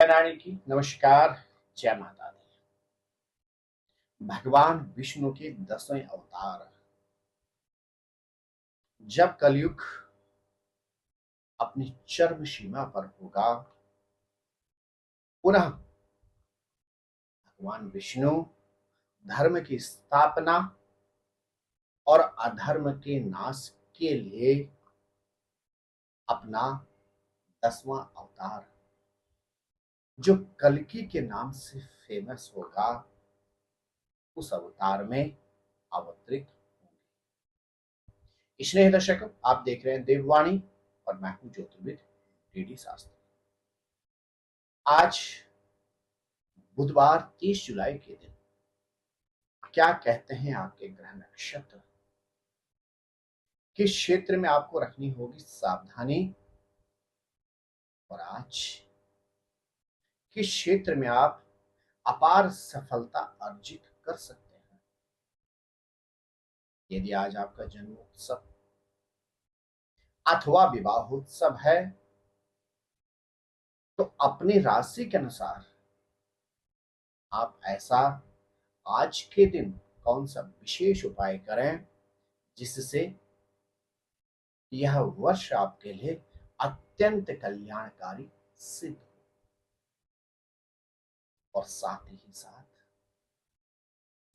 नारायण की नमस्कार। जय माता दी। भगवान विष्णु के 10वें अवतार। जब कलयुग अपनी चरम सीमा पर होगा, पुनः भगवान विष्णु धर्म की स्थापना और अधर्म के नाश के लिए अपना 10वां अवतार, जो कल्कि के नाम से फेमस होगा, उस अवतार में अवतरित होंगे। स्नेह दर्शक, आप देख रहे हैं देववाणी और मैं हूं ज्योतिर्विद डीडी शास्त्री। आज बुधवार 30 जुलाई के दिन क्या कहते हैं आपके ग्रह नक्षत्र, किस क्षेत्र में आपको रखनी होगी सावधानी, और आज किस क्षेत्र में आप अपार सफलता अर्जित कर सकते हैं। यदि आज आपका जन्मोत्सव अथवा विवाहोत्सव है, तो अपनी राशि के अनुसार आप ऐसा आज के दिन कौन सा विशेष उपाय करें जिससे यह वर्ष आपके लिए अत्यंत कल्याणकारी सिद्ध हो। और साथ ही साथ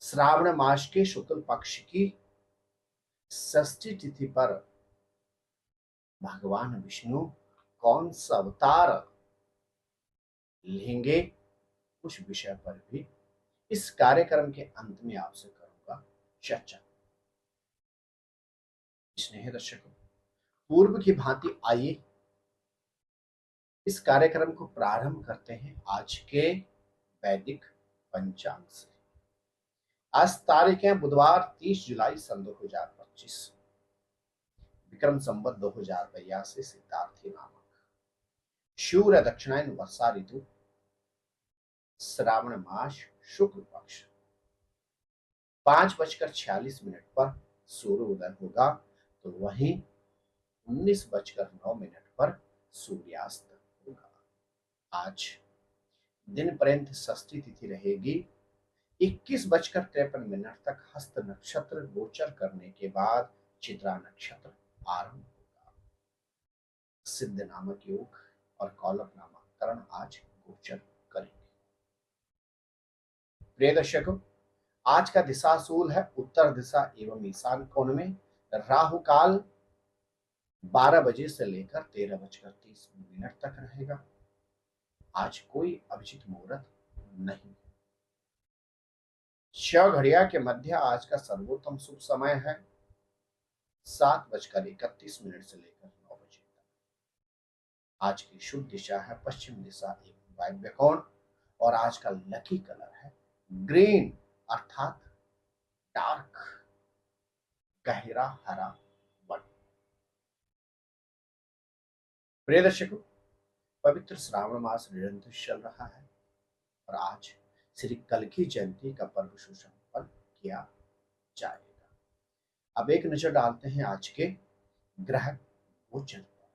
श्रावण मास के शुक्ल पक्ष की षष्ठी तिथि पर भगवान विष्णु कौन सा अवतार लेंगे, उस विषय पर भी इस कार्यक्रम के अंत में आपसे करूंगा चर्चा। स्नेह दर्शकों, पूर्व की भांति आइए इस कार्यक्रम को प्रारंभ करते हैं आज के वैदिक पंचांग से। आज तारीख है बुधवार 30 जुलाई सन 2025, विक्रम संवत 2082 सिद्धार्थी नामक शूर दक्षिणायन वर्षा ऋतु, श्रावण मास शुक्ल पक्ष 5:46 पर सूर्योदय होगा, तो वहीं 19:09 पर सूर्यास्त होगा। आज दिन पर्यंत षष्ठी तिथि रहेगी। 21:53 तक हस्त नक्षत्र गोचर करने के बाद चित्रा नक्षत्र आरंभ होगा। सिद्ध नामक योग और कौलभ नामक करण आज गोचर करेंगे। प्रिय दर्शकों, आज का दिशाशूल है उत्तर दिशा एवं ईशान कोण में। राहु काल 12 बजे से लेकर 13:30 तक रहेगा। आज कोई अभिजित मुहूर्त नहीं। 6 घड़िया के मध्य आज का सर्वोत्तम शुभ समय है 7:31 से लेकर 9 बजे तक। आज की शुभ दिशा है पश्चिम दिशा एवं वायव्य कोण, और आज का लकी कलर है ग्रीन अर्थात डार्क गहरा हरा वर्ण। प्रिय दर्शकों, पवित्र श्रावण मास निरंतर चल रहा है और आज श्री कल्कि जयंती का पर्व सुसंपन्न किया जाएगा। अब एक नजर डालते हैं आज के ग्रह गोचर पर।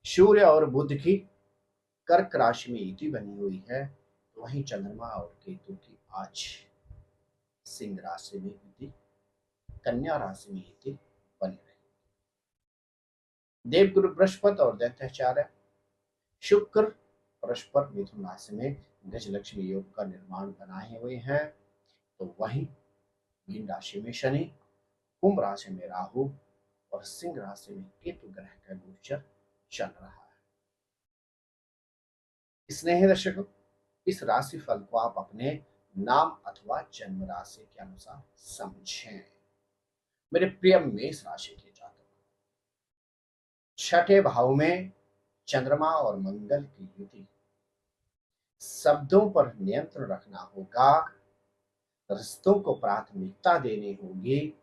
सूर्य और बुध की कर्क राशि में युति बनी हुई है, तो वहीं चंद्रमा और केतु की आज सिंह राशि में युति, कन्या राशि में युति बनी रही। देवगुरु बृहस्पति और दैत्याचार्य शुक्र परस्पर मिथुन राशि में गजलक्ष्मी योग का निर्माण बनाए हुए हैं, तो वहीं मीन राशि में शनि, कुंभ राशि में राहु और सिंह राशि में केतु ग्रह का गोचर चल रहा है। स्नेह दर्शकों, इस राशि फल को आप अपने नाम अथवा जन्म राशि के अनुसार समझें। मेरे प्रिय मेष राशि के जातक, छठे भाव में चंद्रमा और मंगल की युति, शब्दों पर नियंत्रण रखना होगा, रिश्तों को प्राथमिकता देनी होगी,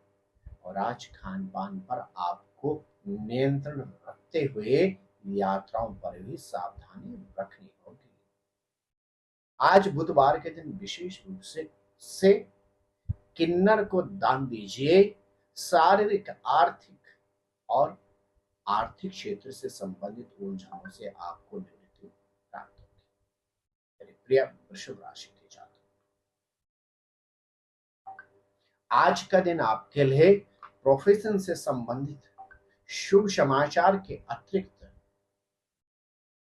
और आज खान पान पर आपको नियंत्रण रखते हुए यात्राओं पर भी सावधानी रखनी होगी। आज बुधवार के दिन विशेष रूप से किन्नर को दान दीजिए। शारीरिक, आर्थिक और आर्थिक क्षेत्र से संबंधित उलझनों से आपको निवृत्ति प्राप्त होगी। प्रिय वृषभ राशि के जातक, आज का दिन आपके लिए प्रोफेशन से संबंधित शुभ समाचार के अतिरिक्त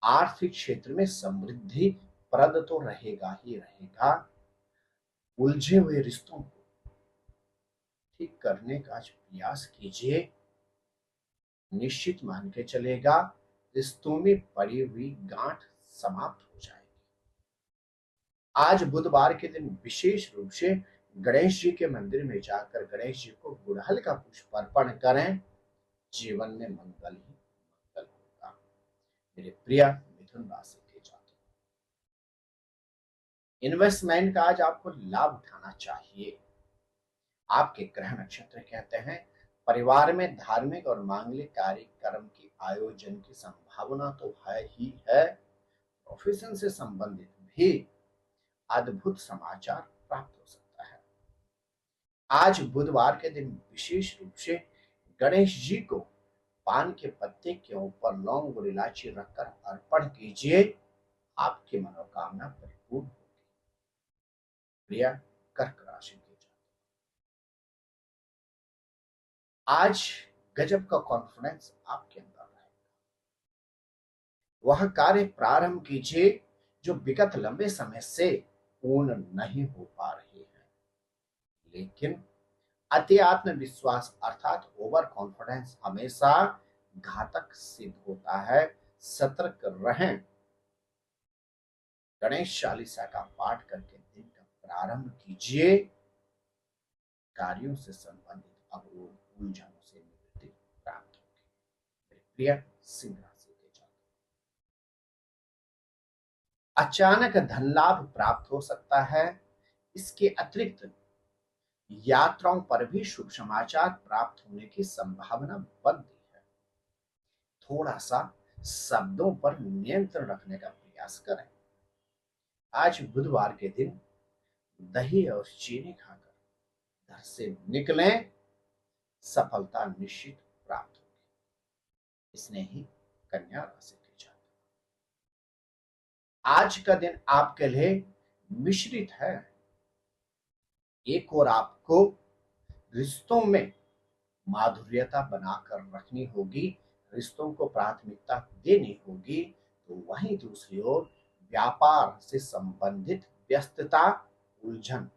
आर्थिक क्षेत्र में समृद्धि प्रद तो रहेगा ही रहेगा। उलझे हुए रिश्तों को ठीक करने का आज प्रयास कीजिए। निश्चित मान के चलेगा रिश्तों में पड़ी हुई गांठ समाप्त हो जाएगी। आज बुधवार के दिन विशेष रूप से गणेश जी के मंदिर में जाकर गणेश जी को गुड़हल का पुष्प अर्पण करें। जीवन में मंगल ही मंगल होगा। मेरे प्रिय मिथुन राशि के जातक, इन्वेस्टमेंट का आज आपको लाभ उठाना चाहिए। आपके ग्रह नक्षत्र कहते हैं परिवार में धार्मिक और मांगलिक कार्यक्रम की आयोजन की संभावना तो है ही है। प्रोफेशन से संबंधित भी अद्भुत समाचार प्राप्त हो सकता है। आज बुधवार के दिन विशेष रूप से गणेश जी को पान के पत्ते के ऊपर लौंग और इलायची रखकर अर्पण कीजिए। आपकी मनोकामना परिपूर्ण होगी। प्रिय कर्क राशि के जातक, आज गजब का कॉन्फिडेंस आपके अंदर रहेगा। वह कार्य प्रारंभ कीजिए जो विगत लंबे समय से पूर्ण नहीं हो पा रहे हैं। लेकिन अति आत्मविश्वास अर्थात ओवर कॉन्फिडेंस हमेशा घातक सिद्ध होता है। सतर्क रहें। गणेश चालीसा का पाठ करके दिन का प्रारंभ कीजिए। कार्यों से संबंधित अवरोध उलझनों से निवृत्ति प्राप्त होगी। प्रिय सिंह राशि के जातक, अचानक धन लाभ प्राप्त हो सकता है। इसके अतिरिक्त यात्राओं पर भी शुभ समाचार प्राप्त होने की संभावना बनती है। थोड़ा सा शब्दों पर नियंत्रण रखने का प्रयास करें। आज बुधवार के दिन दही और चीनी खाकर घर से निकलें। सफलता निश्चित प्राप्त होगी। स्नेही कन्या राशि के जातक, आज का दिन आपके लिए मिश्रित है। एक और आपको रिश्तों में माधुर्यता बनाकर रखनी होगी, रिश्तों को प्राथमिकता देनी होगी। तो वहीं दूसरी ओर व्यापार से संबंधित व्यस्तता उलझन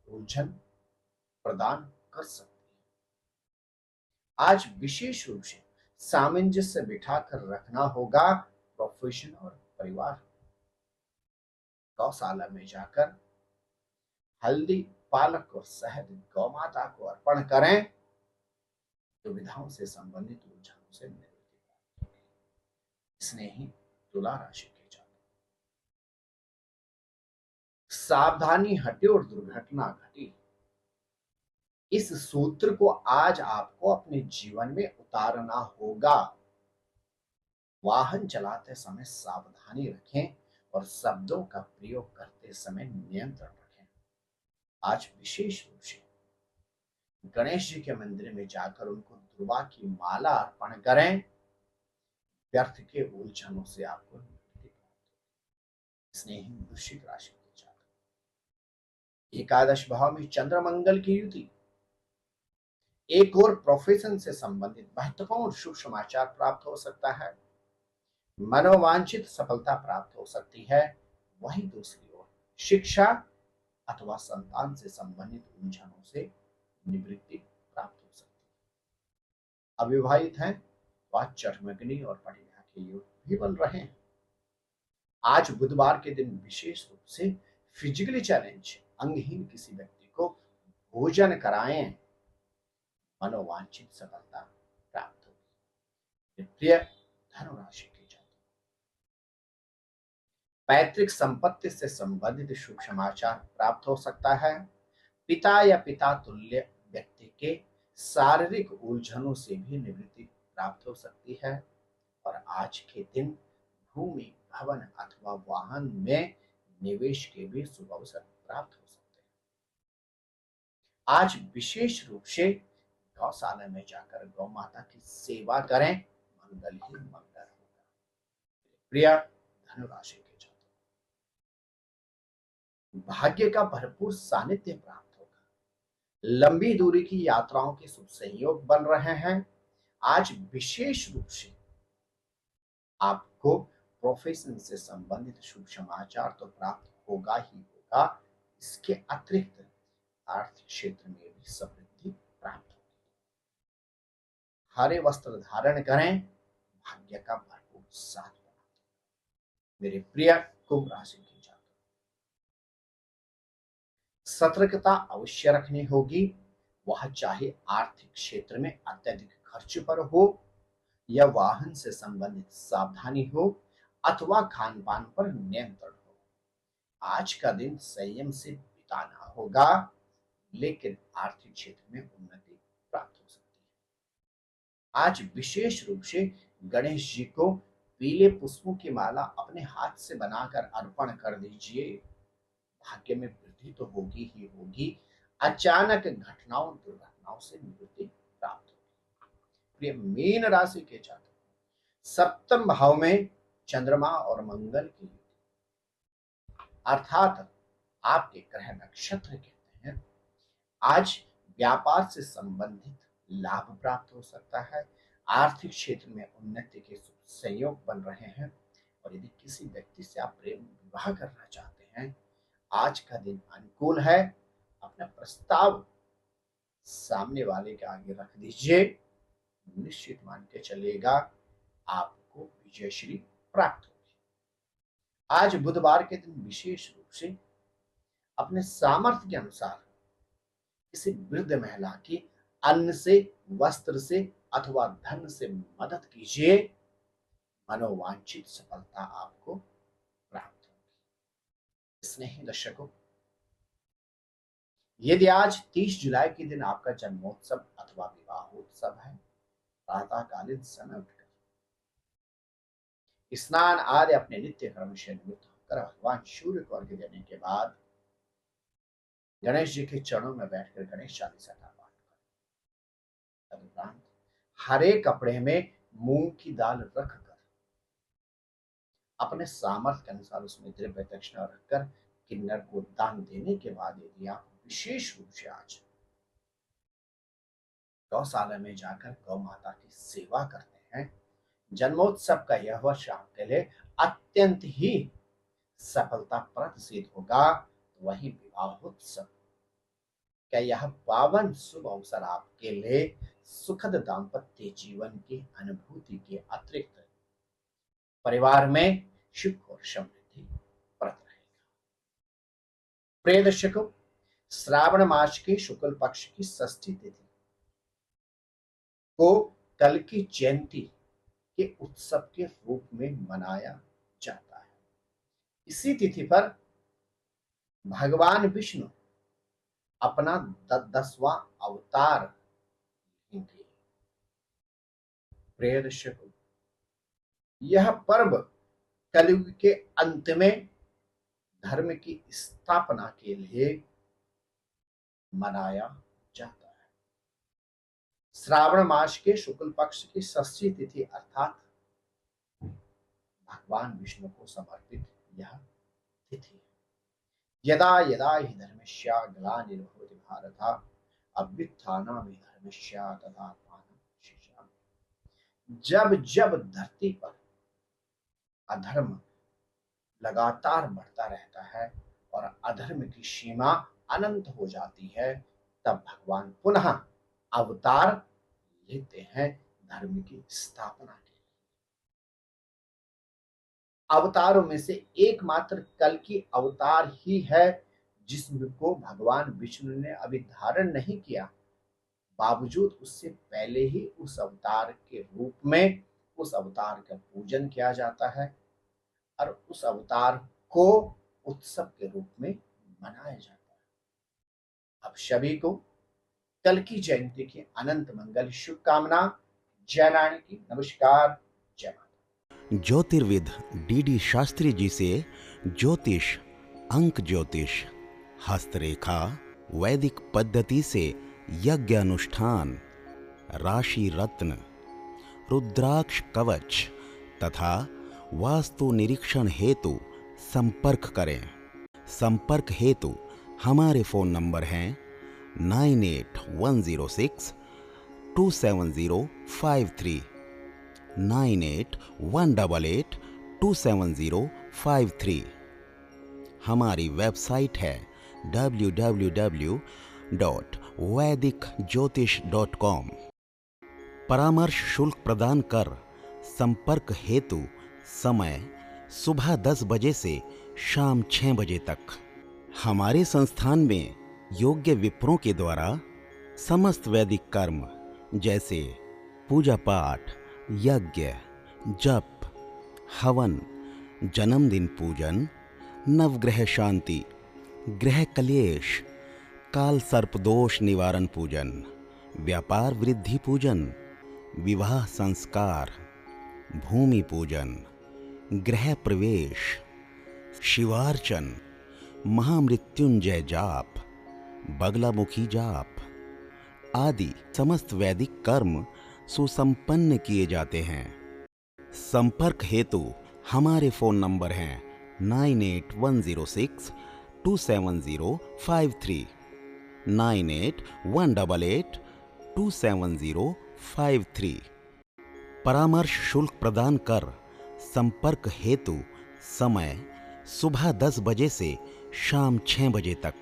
उलझन प्रदान कर सकती है। आज विशेष रूप से सामंजस्य बिठाकर रखना होगा। प्रोफेशन और परिवार, गौशाला में जाकर हल्दी, पालक और शहद गौ माता को अर्पण करें। दुविधाओं से संबंधित उलझनों से निवृत्ति प्राप्त होगी। स्नेही तुला राशि के जातक, सावधानी हटे और दुर्घटना घटी। इस सूत्र को आज आपको अपने जीवन में उतारना होगा। वाहन चलाते समय सावधानी रखें और शब्दों का प्रयोग करते समय नियंत्रण रखें। आज विशेष रूप से गणेश जी के मंदिर में जाकर उनको दुर्वा की माला अर्पण करें। व्यर्थ के उलझनों से आपको मुक्ति प्राप्त होगी। स्नेही वृश्चिक राशि के जातक, एकादश भाव में चंद्र मंगल की युति, एक और प्रोफेशन से संबंधित महत्वपूर्ण शुभ समाचार प्राप्त हो सकता है। मनोवांछित सफलता प्राप्त हो सकती है। वहीं दूसरी ओर शिक्षा अथवा संतान से संबंधित उलझनों से निवृत्ति प्राप्त हो सकती है। अविवाहित हैं तो आज चरमग्नि और पटिया के योग भी बन रहे हैं। आज बुधवार के दिन विशेष रूप से फिजिकली चैलेंज अंगहीन किसी व्यक्ति को भोजन कराएं। मनोवांछित सफलता प्राप्त होगी। प्रिय धनुराशि के जातक, पैतृक संपत्ति से संबंधित शुभ समाचार प्राप्त हो सकता है। पिता या पिता तुल्य व्यक्ति के शारीरिक उलझनों से भी निवृत्ति प्राप्त हो सकती है। और आज के दिन भूमि, भवन अथवा वाहन में निवेश के भी शुभ अवसर प्राप्त हो सकते हैं। आज विशेष रूप से गौशाला में जाकर गौ माता की सेवा करें। मंगल ही मंगल होगा। प्रिय धनुराशि भाग्य का भरपूर सानिध्य प्राप्त होगा। लंबी दूरी की यात्राओं के शुभ संयोग बन रहे हैं। आज विशेष रूप से आपको प्रोफेशन से संबंधित शुभ समाचार तो प्राप्त होगा ही होगा, इसके अतिरिक्त आर्थिक क्षेत्र में भी समृद्धि प्राप्त होगी। हरे वस्त्र धारण करें, भाग्य का भरपूर साथ बना। मेरे प्रिय कुंभ राशि के जातक, सतर्कता अवश्य रखनी होगी। वह चाहे आर्थिक क्षेत्र में अत्यधिक खर्च पर हो, या वाहन से संबंधित सावधानी हो, अथवा खान पान पर नियंत्रण हो। आज का दिन संयम से बिताना होगा, लेकिन आर्थिक क्षेत्र में उन्नति प्राप्त हो सकती है। आज विशेष रूप से गणेश जी को पीले पुष्पों की माला अपने हाथ से बनाकर अर्पण कर दीजिए। भाग्य में वृद्धि तो होगी ही होगी, अचानक घटनाओं दुर्घटनाओं से निवृत्ति प्राप्त होगी। प्रिय मीन राशि के जातक, सप्तम भाव में चंद्रमा और मंगल की युति, अर्थात आपके ग्रह नक्षत्र कहते हैं। आज व्यापार से संबंधित लाभ प्राप्त हो सकता है। आर्थिक क्षेत्र में उन्नति के संयोग बन रहे हैं। और यदि किसी व्यक्ति से आप प्रेम विवाह करना चाहते हैं, आज का दिन अनुकूल है। अपना प्रस्ताव सामने वाले के आगे रख दीजिए, निश्चित मान के चलेगा आपको विजयश्री प्राप्त होगी। आज बुधवार के दिन विशेष रूप से अपने सामर्थ्य के अनुसार किसी वृद्ध महिला की अन्न से, वस्त्र से अथवा धन से मदद कीजिए। मनोवांछित सफलता आपको प्राप्त होगी। स्नेही दर्शकों, यदि आज 30 जुलाई के दिन आपका जन्मोत्सव अथवा विवाहोत्सव है, प्रातःकालीन समय उठकर स्नान आदि अपने नित्य कर्म से निवृत्त होकर भगवान सूर्य को अर्घ्य देने के बाद गणेश जी के चरणों में बैठकर गणेश चालीसा का पाठ करें। तदुपरांत हरे कपड़े में मूंग की दाल रखकर अपने सामर्थ्य के अनुसार उसमें द्रव्य दक्षिणा रखकर किन्नर को दान देने के बाद यदि आप विशेष रूप से आज गौशाला में जाकर गौ माता की सेवा करते हैं, जन्मोत्सव का यह वर्ष आपके लिए अत्यंत ही सफलताप्रद सिद्ध होगा। वही विवाहोत्सव क्या यह पावन शुभ अवसर आपके लिए सुखद दाम्पत्य जीवन की अनुभूति के अतिरिक्त परिवार में सुख और समृद्धि प्रद रहेगा। प्रिय दर्शकों, श्रावण मास के शुक्ल पक्ष की षष्ठी तिथि को कल की जयंती के उत्सव के रूप में मनाया जाता है। इसी तिथि पर भगवान विष्णु अपना 10वां अवतार लेंगे। प्रिय दर्शकों, यह पर्व कलयुग के अंत में धर्म की स्थापना के लिए मनाया जाता है। श्रावण मास के शुक्ल पक्ष की षष्ठी तिथि अर्थात भगवान विष्णु को समर्पित यह तिथि है। यदा यदा हि धर्मस्य ग्लानिर्भवति भारत अभ्युत्थानामि धर्मस्य तदात्मानं सृजामि। जब जब धरती पर अधर्म लगातार बढ़ता रहता है और अधर्म की सीमा अनंत हो जाती है, तब भगवान पुनः अवतार लेते हैं धर्म की स्थापना के लिए। अवतारों में से एकमात्र कल की अवतार ही है जिसको भगवान विष्णु ने अभी धारण नहीं किया, बावजूद उससे पहले ही उस अवतार के रूप में उस अवतार का पूजन किया जाता है और उस अवतार को उत्सव के रूप में मनाया जाता है। अब सभी को कल की जयंती की अनंत मंगल शुभकामना। जय नारायण की नमस्कार। जय माता। ज्योतिर्विद डीडी शास्त्री जी से ज्योतिष, अंक ज्योतिष, हस्तरेखा, वैदिक पद्धति से यज्ञ अनुष्ठान, राशि रत्न, रुद्राक्ष कवच तथा वास्तु निरीक्षण हेतु संपर्क करें। संपर्क हेतु हमारे फोन नंबर हैं 9810627053, 9818827053। हमारी वेबसाइट है www.vedicjyotish.com। परामर्श शुल्क प्रदान कर संपर्क हेतु समय सुबह 10 बजे से शाम 6 बजे तक। हमारे संस्थान में योग्य विप्रों के द्वारा समस्त वैदिक कर्म जैसे पूजा पाठ, यज्ञ, जप, हवन, जन्मदिन पूजन, नवग्रह शांति, ग्रह कलेश, काल सर्प दोष निवारण पूजन, व्यापार वृद्धि पूजन, विवाह संस्कार, भूमि पूजन, गृह प्रवेश, शिवार्चन, महामृत्युंजय जाप, बगलामुखी जाप आदि समस्त वैदिक कर्म सुसंपन्न किए जाते हैं। संपर्क हेतु हमारे फोन नंबर हैं 9810627053, 9818827053। परामर्श शुल्क प्रदान कर संपर्क हेतु समय सुबह 10 बजे से शाम 6 बजे तक।